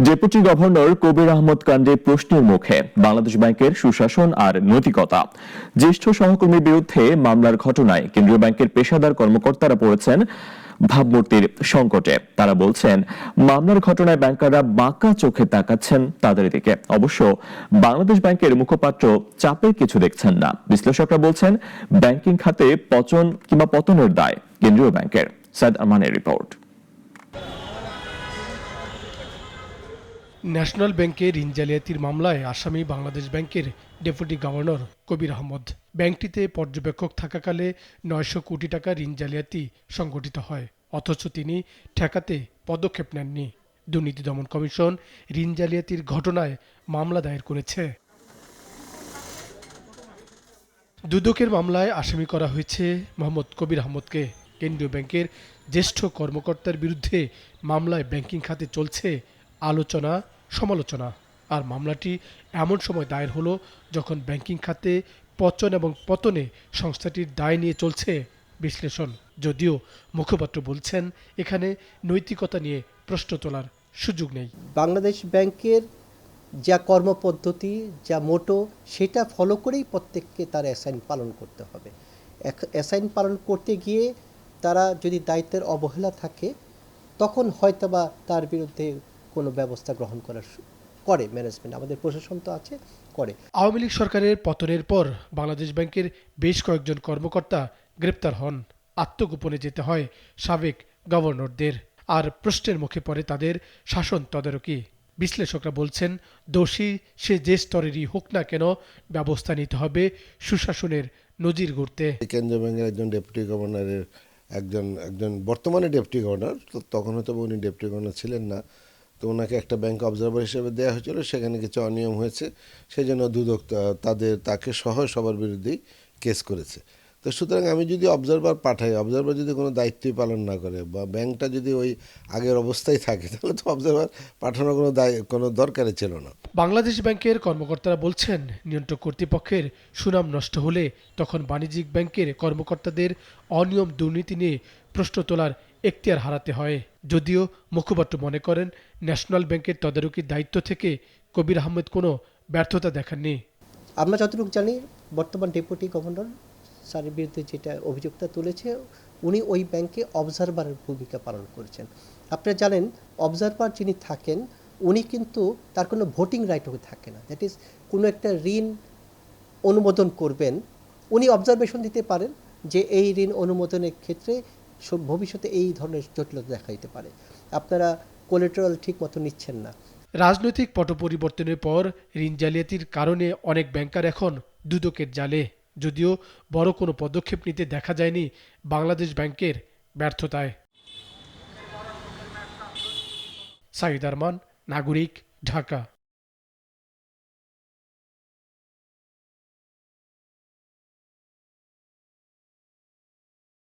Deputy governor কবির আহমদ কাণ্ডে প্রশ্নের মুখে বাংলাদেশ ব্যাংকের সুশাসন আর নৈতিকতা। জ্যেষ্ঠ সহকর্মীর বিরুদ্ধে মামলার ঘটনায় কেন্দ্রীয় ব্যাংকের পেশাদার কর্মকর্তারা পড়েছেন ভাবমূর্তির সংকটে। তারা বলছেন, মামলার ঘটনায় ব্যাংকাররা বাঁকা চোখে তাকাচ্ছেন তাদের দিকে। অবশ্য বাংলাদেশ ব্যাংকের মুখপাত্র চাপের কিছু দেখছেন না। বিশ্লেষকরা বলছেন, ব্যাংকিং খাতে পচন কিংবা পতনের দায় কেন্দ্রীয় ব্যাংকের। সাইদ আরমানের রিপোর্ট। ন্যাশনাল ব্যাংকের ঋণ জালিয়াতির মামলায় আসামি বাংলাদেশ ব্যাংকের ডেপুটি গভর্নর কবির আহমদ। ব্যাংকটিতে পর্যবেক্ষক থাকাকালে 900 কোটি টাকা ঋণ জালিয়াতি সংঘটিত হয়, অথচ তিনি ঠেকাতে পদক্ষেপ নেননি। দুর্নীতি দমন কমিশন ঋণ জালিয়াতির ঘটনায় মামলা দায়ের করেছে। দুদকের মামলায় আসামি করা হয়েছে মোহাম্মদ কবির আহমদকে। কেন্দ্রীয় ব্যাংকের জ্যেষ্ঠ কর্মকর্তার বিরুদ্ধে মামলায় ব্যাংকিং খাতে চলছে আলোচনা সমালোচনা। আর মামলাটি এমন সময় দায়ের হলো যখন ব্যাংকিং খাতে পচন এবং পতনে সংস্থাটির দায় নিয়ে চলছে বিশ্লেষণ। যদিও মুখপাত্র বলছেন, এখানে নৈতিকতা নিয়ে প্রশ্ন তোলার সুযোগ নেই। বাংলাদেশ ব্যাংকের যা কর্মপদ্ধতি, যা মোটো, সেটা ফলো করেই প্রত্যেককে তার অ্যাসাইন পালন করতে হবে। অ্যাসাইন পালন করতে গিয়ে তারা যদি দায়িত্বের অবহেলা থাকে, তখন হয়তোবা তার বিরুদ্ধে কোনো ব্যবস্থা গ্রহণ করে ম্যানেজমেন্ট, আমাদের প্রশাসন তো আছে, করে। আওয়ামী লীগ সরকারের পতনের পর বাংলাদেশ ব্যাংকের বেশ কয়েকজন কর্মকর্তা গ্রেপ্তার হন। আত্মগোপনে যেতে হয় সাবেক গভর্নরদের, আর প্রশ্নের মুখে পড়ে তাদের শাসন তদারকি। বিশ্লেষকরা বলছেন, দোষী সে যে স্তরেরই হোক না কেন, ব্যবস্থা নিতে হবে সুশাসনের নজির গড়তে। কেন্দ্রীয় ব্যাংকের একজন ডেপুটি গভর্নরের একজন বর্তমানে ডেপুটি গভর্নর, তখন হয়তো উনি ডেপুটি গভর্নর ছিলেন না, তো ওনাকে একটা ব্যাংক অবজারভার হিসেবে দেওয়া হয়েছিল। সেখানে কিছু অনিয়ম হয়েছে, সেই জন্য দুদক তাকে সহ সবার বিরুদ্ধেই কেস করেছে। তো সুতরাং আমি যদি অবজারভার পাঠাই, অবজারভার যদি কোনো দায়িত্বই পালন না করে বা ব্যাংকটা যদি ওই আগের অবস্থায় থাকে, তাহলে তো অবজারভার পাঠানোর কোনো দরকারই ছিল না। বাংলাদেশ ব্যাংকের কর্মকর্তারা বলছেন, নিয়ন্ত্রক কর্তৃপক্ষের সুনাম নষ্ট হলে তখন বাণিজ্যিক ব্যাংকের কর্মকর্তাদের অনিয়ম দুর্নীতি নিয়ে প্রশ্ন তোলার এখতিয়ার হারাতে হয়। যদিও মুখপাত্র মনে করেন, ন্যাশনাল ব্যাংকের তদারকির দায়িত্ব থেকে কবির আহমেদ কোনো ব্যর্থতা দেখাননি। আমরা যতটুকু জানি, বর্তমান ডেপুটি গভর্নর স্যারের বিরুদ্ধে যেটা অভিযোগটা তুলেছে, উনি ওই ব্যাংকে অবজারভারের ভূমিকা পালন করেছেন। আপনারা জানেন, অবজারভার যিনি থাকেন, উনি কিন্তু তার কোনো ভোটিং রাইট থাকে না। দ্যাট ইজ, কোনো একটা ঋণ অনুমোদন করবেন, উনি অবজারভেশন দিতে পারেন যে এই ঋণ অনুমোদনের ক্ষেত্রে ভবিষ্যতে এই ধরনের জটিলতা দেখা দিতে পারে, আপনারা কোলেটারাল ঠিক মতো নিচ্ছেন না। রাজনৈতিক পট পরিবর্তনের পর ঋণ জালিয়াতির কারণে অনেক ব্যাংকার এখন দুদকের জালে। যদিও বড় কোনো পদক্ষেপ নিতে দেখা যায়নি বাংলাদেশ ব্যাংকের ব্যর্থতায়। সাইদ আরমান, নাগরিক, ঢাকা।